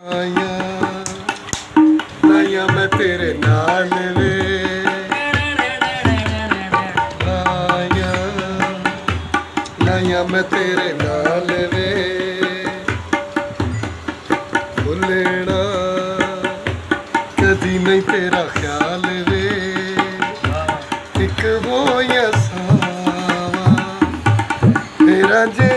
ਆਇਆ ਲਾਇਆ ਮੈਂ ਤੇਰੇ ਨਾਲ ਵੇ ਲਾਇਆ ਲਾਇਆ ਮੈਂ ਤੇਰੇ ਨਾਲ ਵੇ ਭੁੱਲਣਾ ਕਦੀ ਨਹੀਂ ਤੇਰਾ ਖਿਆਲ ਵੇ ਇੱਕ ਹੋਇਆ ਸਾਵਾ ਤੇਰਾ ਜੇ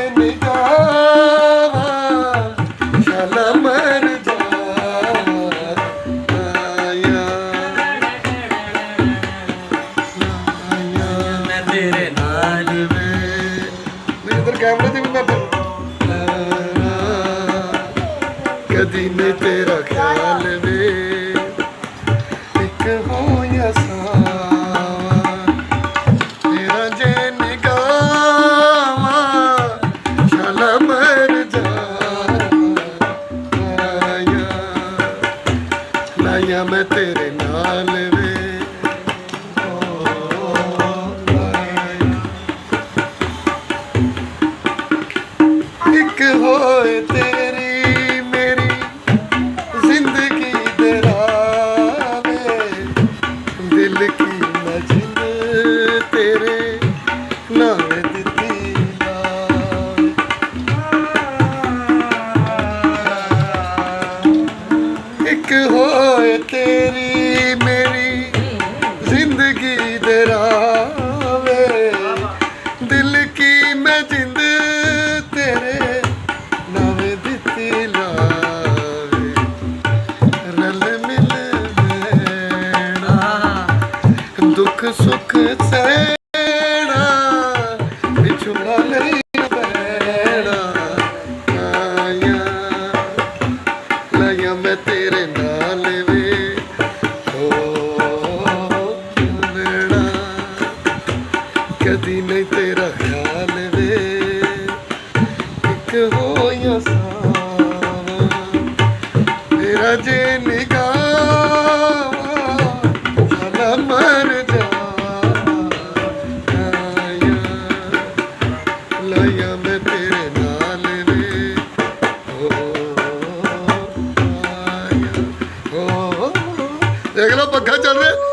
कैमरे से भी मैं कदी नहीं तेरा ख्याल वे एक होया सावा तेरा जे निगावा शाला मर जाया लाया मैं तेरे नाल वे होए तेरी मेरी जिंदगी दे रावे दिल की मजिद तेरे नावे दिती एक होए तेरी मेरी जिंदगी दे रावे दिल की मजिद तेरे दुख सुख सैना बिछुड़ा नहीं पैना आया लाया मैं तेरे नाल वे ओ लेना कदी नहीं तेरा ख्याल वे एक होया सावा तेरा जे निगाह मर लाया मैं तेरे नाल वे देख लो पंखा चल रहा है।